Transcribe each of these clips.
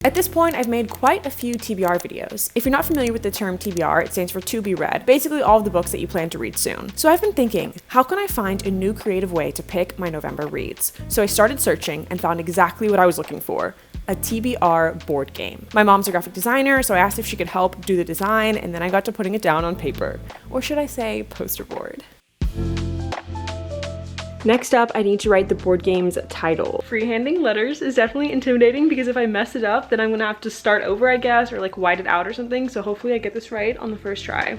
At this point, I've made quite a few TBR videos. If you're not familiar with the term TBR, it stands for to be read, basically all of the books that you plan to read soon. So I've been thinking, how can I find a new creative way to pick my November reads? So I started searching and found exactly what I was looking for. A TBR board game. My mom's a graphic designer, so I asked if she could help do the design, and then I got to putting it down on paper. Or should I say poster board. Next up, I need to write the board game's title. Freehanding letters is definitely intimidating because if I mess it up, then I'm gonna have to start over, I guess, or like white it out or something. So hopefully I get this right on the first try.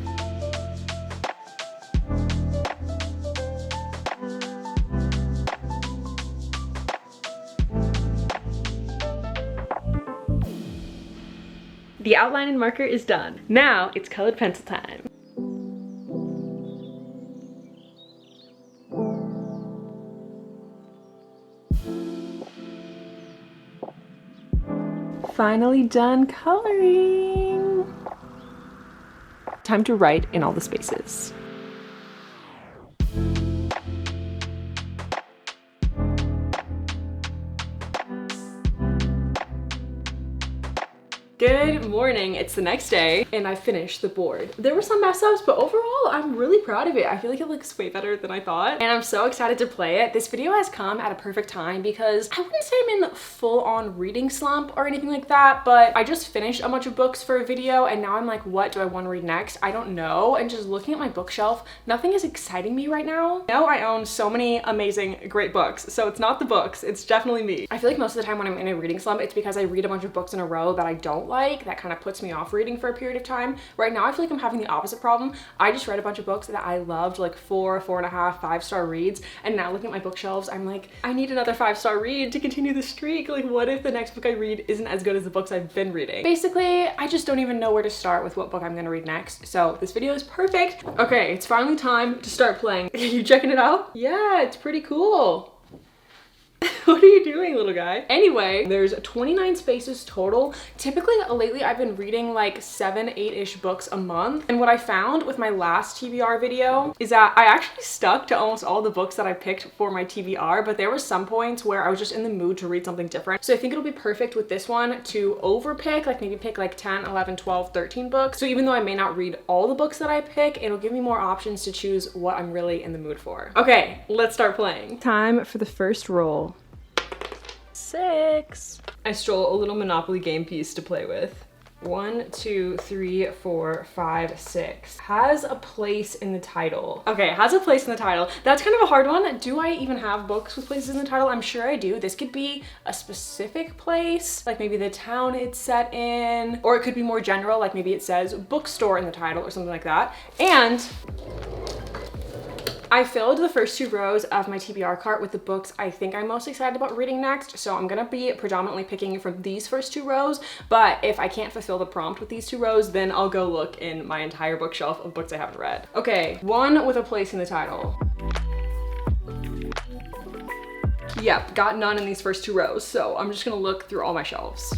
The outline and marker is done. Now it's colored pencil time. Finally done coloring. Time to write in all the spaces. Good morning, it's the next day and I finished the board. There were some mess ups, but overall I'm really proud of it. I feel like it looks way better than I thought and I'm so excited to play it. This video has come at a perfect time because I wouldn't say I'm in full on reading slump or anything like that, but I just finished a bunch of books for a video and now I'm like, what do I want to read next? I don't know. And just looking at my bookshelf, nothing is exciting me right now. Now I own so many amazing, great books. So it's not the books, it's definitely me. I feel like most of the time when I'm in a reading slump, it's because I read a bunch of books in a row that I don't like, that kind of puts me off reading for a period of time. Right now I feel like I'm having the opposite problem. I just read a bunch of books that I loved, like 4.5, 5-star reads, and now looking at my bookshelves I'm like, I need another 5-star read to continue the streak. Like what if the next book I read isn't as good as the books I've been reading? Basically I just don't even know where to start with what book I'm gonna read next, so this video is perfect. Okay, it's finally time to start playing. You checking it out? Yeah, it's pretty cool. What are you doing, little guy? Anyway, there's 29 spaces total. Typically, lately, I've been reading like 7-8-ish books a month. And what I found with my last TBR video is that I actually stuck to almost all the books that I picked for my TBR, but there were some points where I was just in the mood to read something different. So I think it'll be perfect with this one to overpick, like maybe pick like 10, 11, 12, 13 books. So even though I may not read all the books that I pick, it'll give me more options to choose what I'm really in the mood for. Okay, let's start playing. Time for the first roll. 6. I stole a little Monopoly game piece to play with. 1, 2, 3, 4, 5, 6. Has a place in the title. Okay, has a place in the title. That's kind of a hard one. Do I even have books with places in the title? I'm sure I do. This could be a specific place, like maybe the town it's set in, or it could be more general, like maybe it says bookstore in the title or something like that. And I filled the first 2 rows of my TBR cart with the books I think I'm most excited about reading next, so I'm gonna be predominantly picking from these first 2 rows, but if I can't fulfill the prompt with these 2 rows, then I'll go look in my entire bookshelf of books I haven't read. Okay, one with a place in the title. Yep, got none in these first 2 rows, so I'm just gonna look through all my shelves.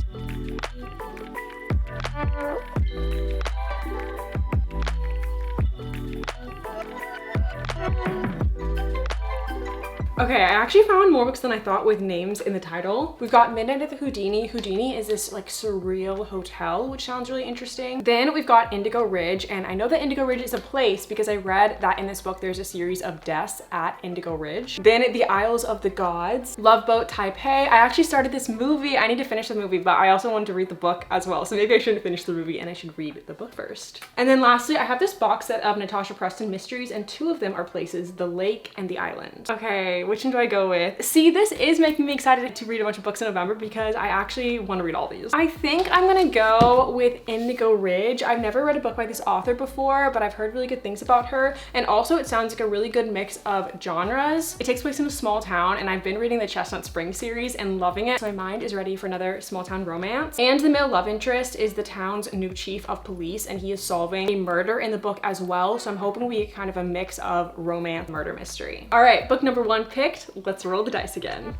Okay, I actually found more books than I thought with names in the title. We've got Midnight at the Houdini. Houdini is this like surreal hotel, which sounds really interesting. Then we've got Indigo Ridge, and I know that Indigo Ridge is a place because I read that in this book there's a series of deaths at Indigo Ridge. Then The Isles of the Gods, Love Boat Taipei. I actually started this movie. I need to finish the movie, but I also wanted to read the book as well, so maybe I shouldn't finish the movie and I should read the book first. And then lastly, I have this box set of Natasha Preston mysteries, and 2 of them are places, the lake and the island. Okay, which one do I go with? See, this is making me excited to read a bunch of books in November because I actually want to read all these. I think I'm gonna go with Indigo Ridge. I've never read a book by this author before, but I've heard really good things about her. And also it sounds like a really good mix of genres. It takes place in a small town, and I've been reading the Chestnut Spring series and loving it. So my mind is ready for another small town romance. And the male love interest is the town's new chief of police, and he is solving a murder in the book as well. So I'm hoping we get kind of a mix of romance, murder, mystery. All right, book number 1 picked. Let's roll the dice again.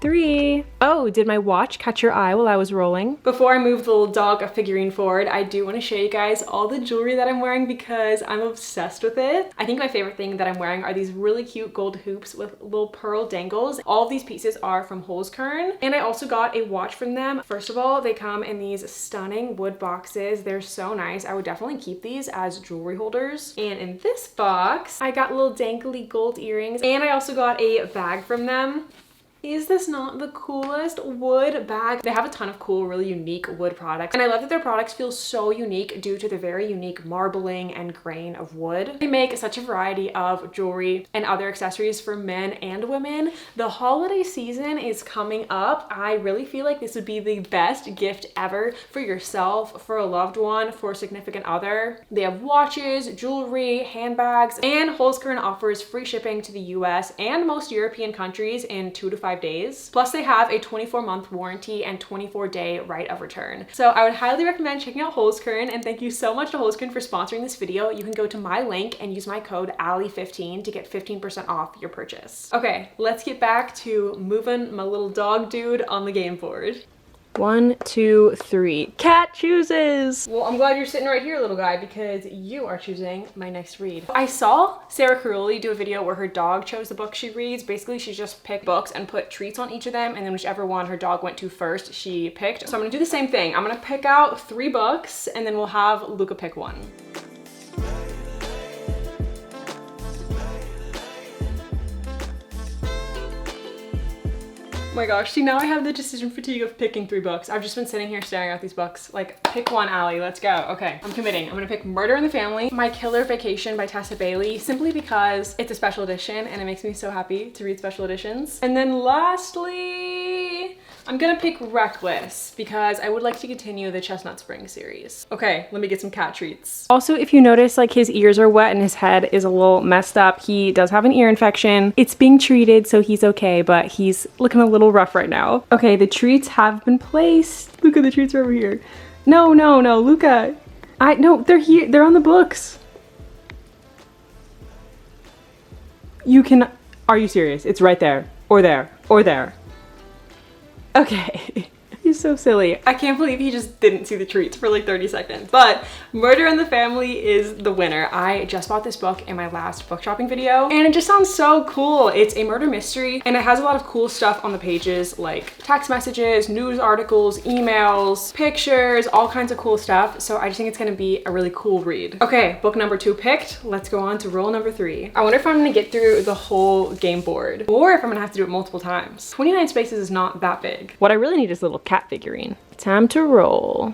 3. Oh, did my watch catch your eye while I was rolling? Before I move the little dog figurine forward, I do want to show you guys all the jewelry that I'm wearing because I'm obsessed with it. I think my favorite thing that I'm wearing are these really cute gold hoops with little pearl dangles. All of these pieces are from Holzkern, and I also got a watch from them. First of all, they come in these stunning wood boxes. They're so nice. I would definitely keep these as jewelry holders. And in this box, I got little dangly gold earrings, and I also got a bag from them. Is this not the coolest wood bag? They have a ton of cool, really unique wood products. And I love that their products feel so unique due to the very unique marbling and grain of wood. They make such a variety of jewelry and other accessories for men and women. The holiday season is coming up. I really feel like this would be the best gift ever for yourself, for a loved one, for a significant other. They have watches, jewelry, handbags, and Holzkern offers free shipping to the US and most European countries in 2 to 5 days. Plus they have a 24-month warranty and 24-day right of return. So I would highly recommend checking out Holzkern, and thank you so much to Holzkern for sponsoring this video. You can go to my link and use my code ALI15 to get 15% off your purchase. Okay, let's get back to moving my little dog dude on the game board. 1, 2, 3. Cat chooses! Well, I'm glad you're sitting right here, little guy, because you are choosing my next read. I saw Sarah Carulli do a video where her dog chose the book she reads. Basically, she just picked books and put treats on each of them, and then whichever one her dog went to first, she picked. So I'm gonna do the same thing. I'm gonna pick out 3 books, and then we'll have Luca pick one. Oh my gosh, see, now I have the decision fatigue of picking 3 books. I've just been sitting here staring at these books. Like, pick one, Ali, let's go. Okay, I'm committing. I'm gonna pick Murder in the Family, My Killer Vacation by Tessa Bailey, simply because it's a special edition and it makes me so happy to read special editions. And then lastly, I'm gonna pick Reckless because I would like to continue the Chestnut Spring series. Okay, let me get some cat treats. Also, if you notice, like, his ears are wet and his head is a little messed up, he does have an ear infection. It's being treated, so he's okay, but he's looking a little rough right now. Okay, the treats have been placed. Luca, the treats are over here. No, no, no, Luca. No, they're here. They're on the books. You can, are you serious? It's right there, or there, or there. Okay. He's so silly. I can't believe he just didn't see the treats for like 30 seconds. But Murder in the Family is the winner. I just bought this book in my last book shopping video, and it just sounds so cool. It's a murder mystery, and it has a lot of cool stuff on the pages, like text messages, news articles, emails, pictures, all kinds of cool stuff. So I just think it's gonna be a really cool read. Okay, book number 2 picked. Let's go on to roll number 3. I wonder if I'm gonna get through the whole game board, or if I'm gonna have to do it multiple times. 29 spaces is not that big. What I really need is a little cat figurine. Time to roll.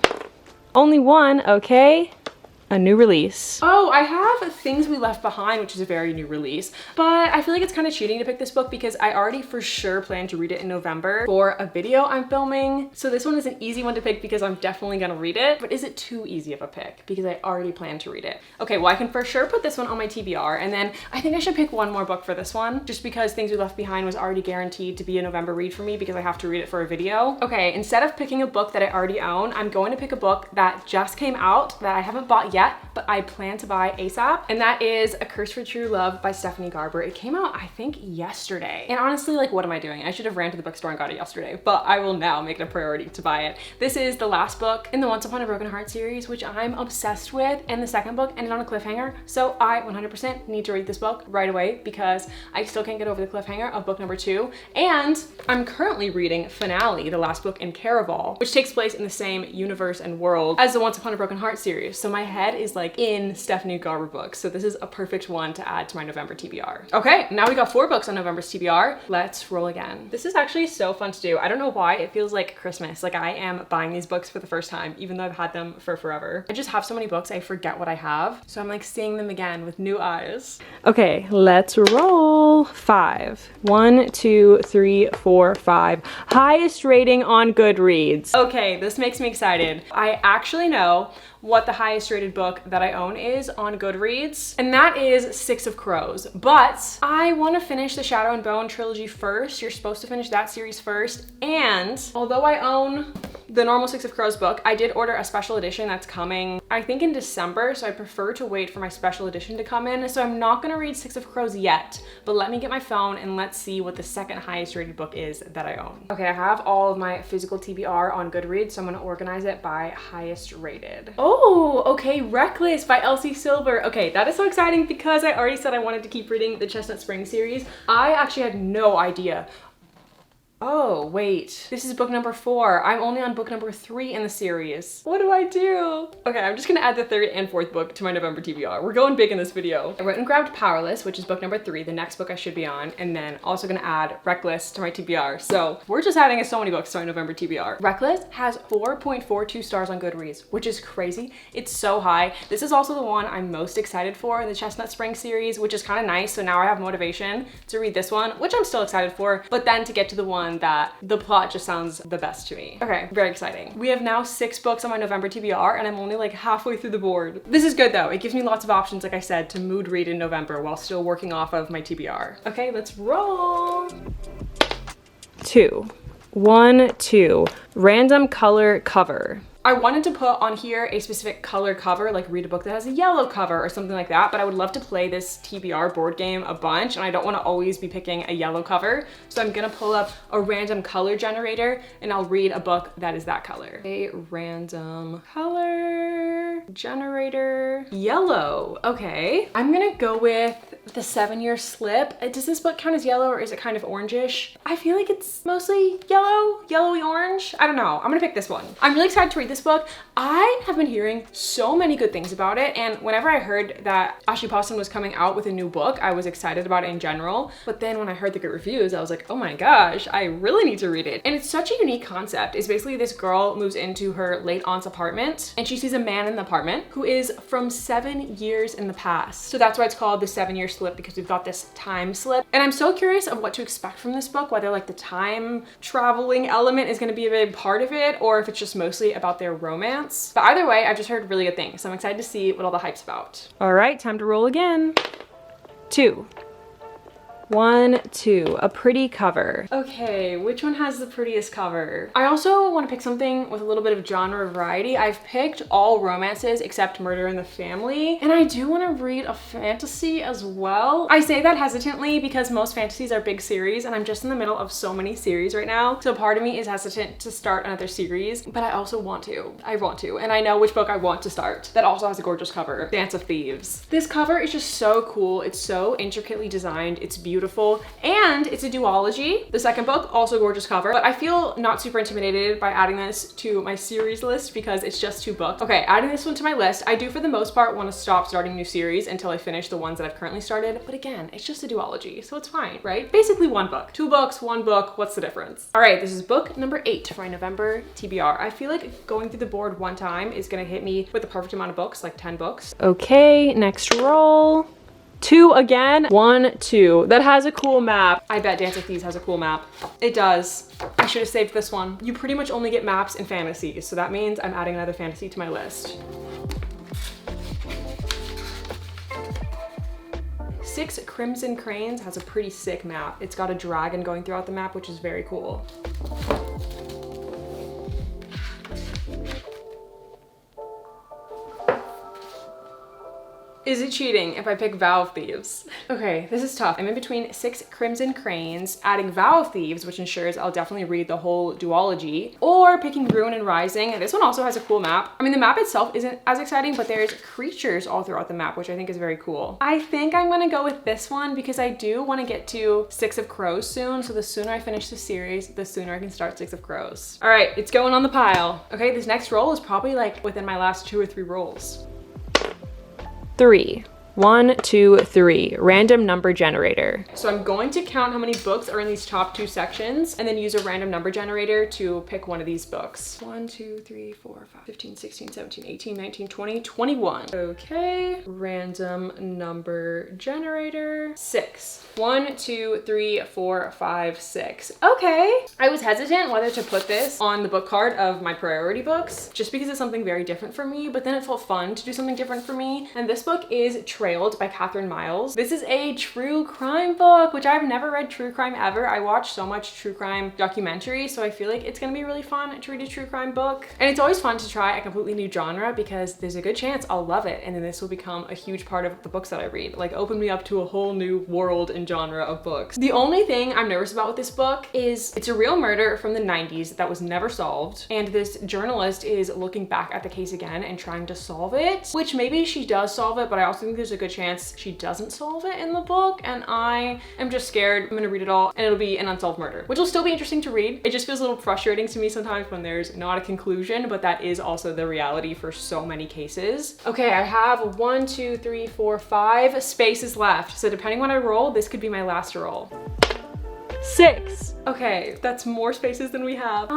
Only one, okay. A new release. Oh, I have Things We Left Behind, which is a very new release, but I feel like it's kind of cheating to pick this book because I already for sure plan to read it in November for a video I'm filming. So this one is an easy one to pick because I'm definitely gonna read it, but is it too easy of a pick because I already plan to read it? Okay, well, I can for sure put this one on my TBR, and then I think I should pick one more book for this one just because Things We Left Behind was already guaranteed to be a November read for me because I have to read it for a video. Okay, instead of picking a book that I already own, I'm going to pick a book that just came out that I haven't bought yet, but I plan to buy ASAP, and that is A Curse for True Love by Stephanie Garber. It came out, I think, yesterday. And honestly, like, what am I doing? I should have ran to the bookstore and got it yesterday, but I will now make it a priority to buy it. This is the last book in the Once Upon a Broken Heart series, which I'm obsessed with, and the second book ended on a cliffhanger, so I 100% need to read this book right away because I still can't get over the cliffhanger of book number 2. And I'm currently reading Finale, the last book in Caraval, which takes place in the same universe and world as the Once Upon a Broken Heart series. So my head is like in Stephanie Garber books. So this is a perfect one to add to my November TBR. Okay, now we got 4 books on November's TBR. Let's roll again. This is actually so fun to do. I don't know why it feels like Christmas. Like I am buying these books for the first time, even though I've had them for forever. I just have so many books, I forget what I have. So I'm like seeing them again with new eyes. Okay, let's roll. 5. 1, 2, 3, 4, 5. Highest rating on Goodreads. Okay, this makes me excited. I actually know what the highest rated book that I own is on Goodreads, and that is 6 of Crows. But I want to finish the Shadow and Bone trilogy first. You're supposed to finish that series first, and although I own the normal Six of Crows book. I did order a special edition that's coming, I think, in December, so I prefer to wait for my special edition to come in. So I'm not gonna read Six of Crows yet, but let me get my phone and let's see what the second highest rated book is that I own. Okay, I have all of my physical TBR on Goodreads, so I'm gonna organize it by highest rated. Oh, okay, Reckless by Elsie Silver. Okay, that is so exciting because I already said I wanted to keep reading the Chestnut Spring series. I actually had no idea. Oh, wait, this is book number 4. I'm only on book number 3 in the series. What do I do? Okay, I'm just gonna add the 3rd and 4th book to my November TBR. We're going big in this video. I went and grabbed Powerless, which is book number 3, the next book I should be on, and then also gonna add Reckless to my TBR. So we're just adding so many books to my November TBR. Reckless has 4.42 stars on Goodreads, which is crazy. It's so high. This is also the one I'm most excited for in the Chestnut Spring series, which is kind of nice. So now I have motivation to read this one, which I'm still excited for, but then to get to the one that the plot just sounds the best to me. Okay, very exciting. We have now 6 books on my November TBR and I'm only like halfway through the board. This is good though. It gives me lots of options, like I said, to mood read in November while still working off of my TBR. Okay, let's roll. 2. 1, 2. Random color cover. I wanted to put on here a specific color cover, like read a book that has a yellow cover or something like that, but I would love to play this TBR board game a bunch and I don't want to always be picking a yellow cover. So I'm gonna pull up a random color generator and I'll read a book that is that color. A random color generator, yellow. Okay, I'm gonna go with the 7-Year Slip. Does this book count as yellow or is it kind of orangish? I feel like it's mostly yellow, yellowy orange. I don't know, I'm gonna pick this one. I'm really excited to read this book. I have been hearing so many good things about it, and whenever I heard that Ashley Poston was coming out with a new book, I was excited about it in general, but then when I heard the good reviews, I was like, oh my gosh, I really need to read it. And it's such a unique concept. It's basically this girl moves into her late aunt's apartment and she sees a man in the apartment who is from 7 years in the past. So that's why it's called the 7-Year Slip, because we've got this time slip. And I'm so curious of what to expect from this book, whether like the time traveling element is gonna be a big part of it or if it's just mostly about their romance. But either way, I've just heard really good things, so I'm excited to see what all the hype's about. All right, time to roll again. 2. 1, 2, a pretty cover. Okay, which one has the prettiest cover? I also want to pick something with a little bit of genre variety. I've picked all romances except Murder in the Family, and I do want to read a fantasy as well. I say that hesitantly because most fantasies are big series and I'm just in the middle of so many series right now. So part of me is hesitant to start another series, but I also want to. I want to, and I know which book I want to start. That also has a gorgeous cover, Dance of Thieves. This cover is just so cool. It's so intricately designed. It's beautiful, and it's a duology. The second book, also gorgeous cover, but I feel not super intimidated by adding this to my series list because it's just 2 books. Okay, adding this one to my list. I do for the most part want to stop starting new series until I finish the ones that I've currently started, but again, it's just a duology, so it's fine, right? Basically 1 book. 2 books, 1 book, what's the difference? All right, this is book number 8 for my November TBR. I feel like going through the board one time is gonna hit me with the perfect amount of books, like 10 books. Okay, next roll. 2 again. 1, 2. That has a cool map. I bet Dance of Thieves has a cool map. It does. I should have saved this one. You pretty much only get maps in fantasies, so that means I'm adding another fantasy to my list. 6 Crimson Cranes has a pretty sick map. It's got a dragon going throughout the map, which is very cool. Is it cheating if I pick Vow of Thieves? Okay, this is tough. I'm in between 6 Crimson Cranes, adding Vow of Thieves, which ensures I'll definitely read the whole duology, or picking Ruin and Rising. This one also has a cool map. I mean, the map itself isn't as exciting, but there's creatures all throughout the map, which I think is very cool. I think I'm gonna go with this one because I do want to get to 6 of Crows soon, so the sooner I finish the series, the sooner I can start 6 of Crows. All right, it's going on the pile. Okay, this next roll is probably like within my last 2 or 3 rolls. 3. 1, 2, 3. Random number generator. So I'm going to count how many books are in these top 2 sections and then use a random number generator to pick one of these books. 1, 2, 3, 4, 5, 15, 16, 17, 18, 19, 20, 21. Okay, random number generator. 6. 1, 2, 3, 4, 5, 6. Okay. I was hesitant whether to put this on the book card of my priority books just because it's something very different for me, but then it felt fun to do something different for me. And this book is Trailed by Catherine Miles. This is a true crime book, which I've never read true crime ever. I watch so much true crime documentaries, so I feel like it's gonna be really fun to read a true crime book. And it's always fun to try a completely new genre because there's a good chance I'll love it, and then this will become a huge part of the books that I read. Like, open me up to a whole new world and genre of books. The only thing I'm nervous about with this book is it's a real murder from the 90s that was never solved, and this journalist is looking back at the case again and trying to solve it, which maybe she does solve it, but I also think there's a good chance she doesn't solve it in the book, and I am just scared I'm gonna read it all and it'll be an unsolved murder, which will still be interesting to read. It just feels a little frustrating to me sometimes when there's not a conclusion, but that is also the reality for so many cases. Okay, I have 1, 2, 3, 4, 5 spaces left, so depending when I roll, this could be my last roll. 6. Okay, that's more spaces than we have.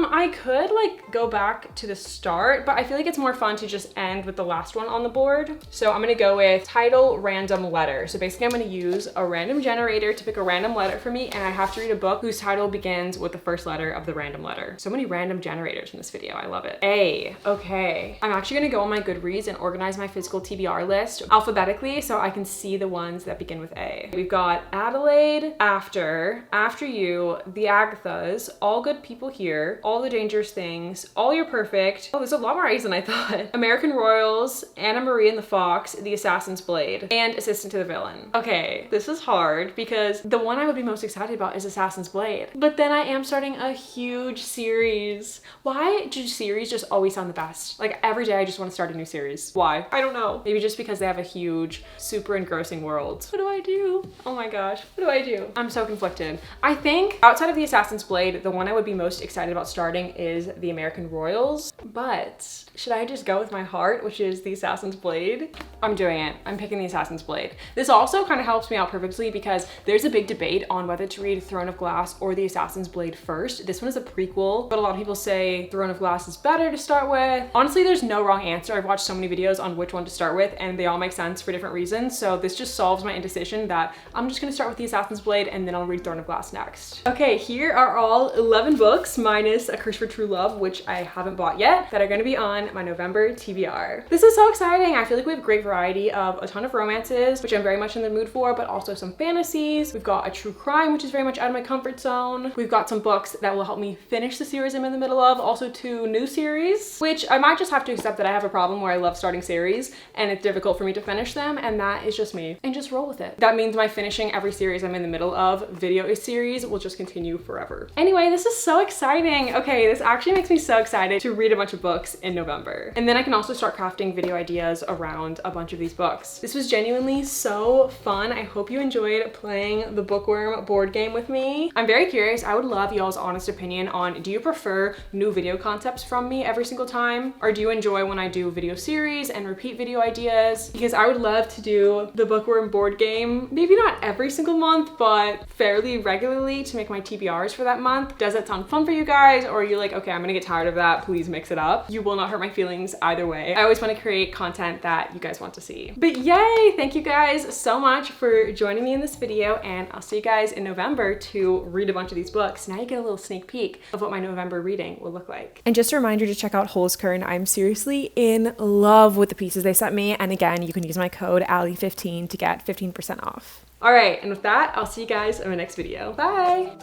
I could like go back to the start, but I feel like it's more fun to just end with the last one on the board. So I'm gonna go with title random letter. So basically I'm gonna use a random generator to pick a random letter for me, and I have to read a book whose title begins with the first letter of the random letter. So many random generators in this video, I love it. A, okay. I'm actually gonna go on my Goodreads and organize my physical TBR list alphabetically so I can see the ones that begin with A. We've got Adelaide, After You, The Agathas, All Good People Here, All the Dangerous Things, All You're Perfect. Oh, there's a lot more A's than I thought. American Royals, Anna Marie and the Fox, The Assassin's Blade, and Assistant to the Villain. Okay, this is hard because the one I would be most excited about is Assassin's Blade. But then I am starting a huge series. Why do series just always sound the best? Like every day I just want to start a new series. Why? I don't know. Maybe just because they have a huge, super engrossing world. What do I do? Oh my gosh, what do I do? I'm so conflicted. I think outside of the Assassin's Blade, the one I would be most excited about starting is the American Royals, but should I just go with my heart, which is the Assassin's Blade? I'm doing it. I'm picking the Assassin's Blade. This also kind of helps me out perfectly because there's a big debate on whether to read Throne of Glass or the Assassin's Blade first. This one is a prequel, but a lot of people say Throne of Glass is better to start with. Honestly, there's no wrong answer. I've watched so many videos on which one to start with and they all make sense for different reasons. So this just solves my indecision that I'm just gonna start with the Assassin's Blade and then I'll read Throne of Glass next. Okay, here are all 11 books minus A Curse for True Love, which I haven't bought yet, that are gonna be on my November TBR. This is so exciting. I feel like we have a great variety of a ton of romances, which I'm very much in the mood for, but also some fantasies. We've got a true crime, which is very much out of my comfort zone. We've got some books that will help me finish the series I'm in the middle of, also 2 new series, which I might just have to accept that I have a problem where I love starting series and it's difficult for me to finish them, and that is just me, and just roll with it. That means my finishing every series I'm in the middle of video series will just continue forever. Anyway, this is so exciting. Okay, this actually makes me so excited to read a bunch of books in November. And then I can also start crafting video ideas around a bunch of these books. This was genuinely so fun. I hope you enjoyed playing the Bookworm board game with me. I'm very curious. I would love y'all's honest opinion on, do you prefer new video concepts from me every single time? Or do you enjoy when I do video series and repeat video ideas? Because I would love to do the Bookworm board game, maybe not every single month, but fairly regularly to make my TBRs for that month. Does that sound fun for you guys? Or are you like, okay, I'm gonna get tired of that, please mix it up? You will not hurt my feelings either way. I always want to create content that you guys want to see. But yay, thank you guys so much for joining me in this video, and I'll see you guys in November to read a bunch of these books. Now you get a little sneak peek of what my November reading will look like. And just a reminder to check out Holzkern. I'm seriously in love with the pieces they sent me, and again, you can use my code ALI15 to get 15% off. All right, and with that, I'll see you guys in my next video. Bye!